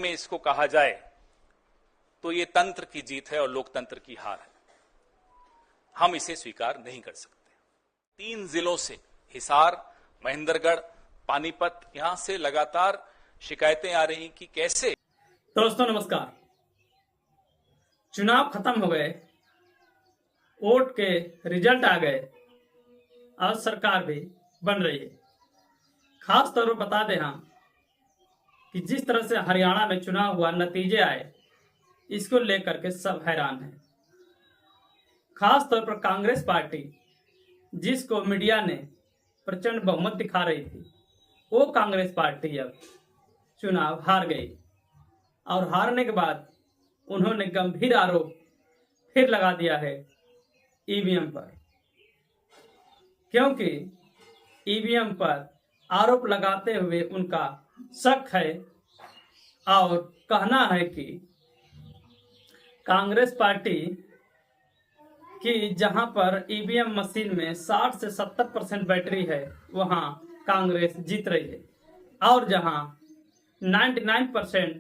में इसको कहा जाए तो ये तंत्र की जीत है और लोकतंत्र की हार है। हम इसे स्वीकार नहीं कर सकते। 3 जिलों से हिसार, महेंद्रगढ़, पानीपत, यहां से लगातार शिकायतें आ रही कि कैसे। दोस्तों नमस्कार। चुनाव खत्म हो गए, वोट के रिजल्ट आ गए और सरकार भी बन रही है। खास तौर पर बता दें हम कि जिस तरह से हरियाणा में चुनाव हुआ, नतीजे आए, इसको लेकर के सब हैरान हैं। खास तौर पर कांग्रेस पार्टी, जिसको मीडिया ने प्रचंड बहुमत दिखा रही थी, वो कांग्रेस पार्टी अब चुनाव हार गई और हारने के बाद उन्होंने गंभीर आरोप फिर लगा दिया है ईवीएम पर, क्योंकि ईवीएम पर आरोप लगाते हुए उनका शक है और कहना है कि कांग्रेस पार्टी की जहां पर ईवीएम मशीन में 60 से 70% बैटरी है, वहां कांग्रेस जीत रही है और जहां 99%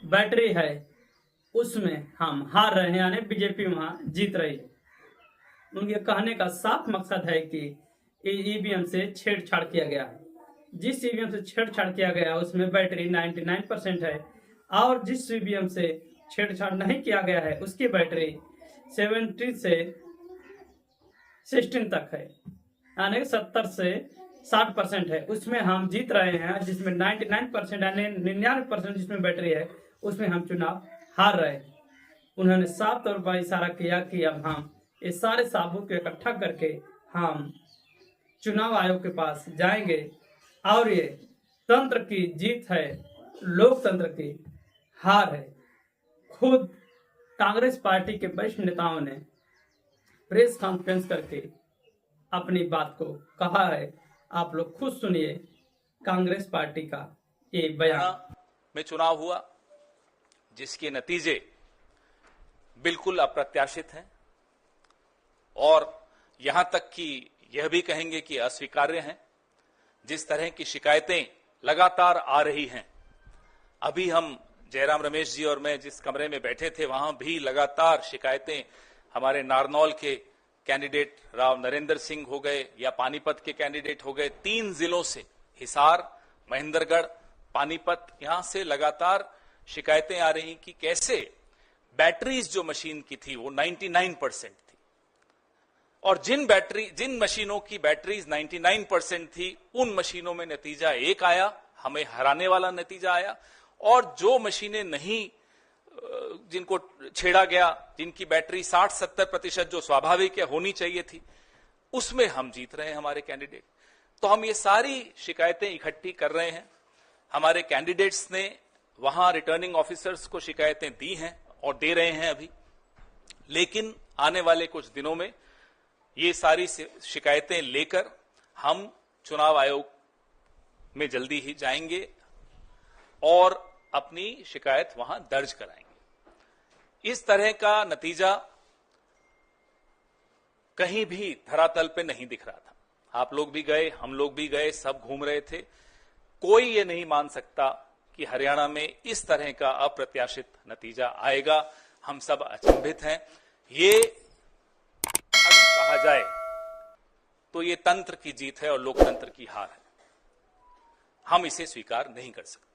बैटरी है उसमें हम हार रहे हैं, यानी बीजेपी वहां जीत रही है। उनके कहने का साफ मकसद है कि ईवीएम से छेड़छाड़ किया गया है। जिस ईवीएम से छेड़छाड़ किया गया उसमें बैटरी 99% है और जिस ईवीएम से छेड़छाड़ नहीं किया गया है उसकी बैटरी 70 से 16 तक है, यानी 70 से 60% है। उसमें हम जीत रहे हैं, जिसमें 99% यानी 99% जिसमें बैटरी है उसमें हम चुनाव हार रहे हैं। उन्होंने साफ तौर पर इशारा किया कि अब हम ये सारे सबूत को इकट्ठा करके हम चुनाव आयोग के पास जाएंगे और ये तंत्र की जीत है, लोकतंत्र की हार है। खुद कांग्रेस पार्टी के वरिष्ठ नेताओं ने प्रेस कॉन्फ्रेंस करके अपनी बात को कहा है। आप लोग खुद सुनिए कांग्रेस पार्टी का ये बयान। में चुनाव हुआ जिसके नतीजे बिल्कुल अप्रत्याशित हैं और यहां तक कि यह भी कहेंगे कि अस्वीकार्य हैं। जिस तरह की शिकायतें लगातार आ रही हैं, अभी हम जयराम रमेश जी और मैं जिस कमरे में बैठे थे वहां भी लगातार शिकायतें हमारे नारनौल के कैंडिडेट राव नरेंद्र सिंह हो गए या पानीपत के कैंडिडेट हो गए, 3 जिलों से हिसार, महेंद्रगढ़, पानीपत, यहां से लगातार शिकायतें आ रही कि कैसे बैटरीज जो मशीन की थी वो 99% थी और जिन मशीनों की बैटरीज 99% थी उन मशीनों में नतीजा एक आया, हमें हराने वाला नतीजा आया, और जो मशीनें नहीं, जिनको छेड़ा गया, जिनकी बैटरी 60-70% जो स्वाभाविक है होनी चाहिए थी, उसमें हम जीत रहे हैं हमारे कैंडिडेट। तो हम ये सारी शिकायतें इकट्ठी कर रहे हैं। हमारे कैंडिडेट्स ने वहां रिटर्निंग ऑफिसर्स को शिकायतें दी हैं और दे रहे हैं अभी, लेकिन आने वाले कुछ दिनों में ये सारी शिकायतें लेकर हम चुनाव आयोग में जल्दी ही जाएंगे और अपनी शिकायत वहां दर्ज कराएंगे। इस तरह का नतीजा कहीं भी धरातल पे नहीं दिख रहा था। आप लोग भी गए, हम लोग भी गए, सब घूम रहे थे। कोई ये नहीं मान सकता कि हरियाणा में इस तरह का अप्रत्याशित नतीजा आएगा। हम सब अचंभित हैं। ये अगर कहा जाए तो ये तंत्र की जीत है और लोकतंत्र की हार है। हम इसे स्वीकार नहीं कर सकते।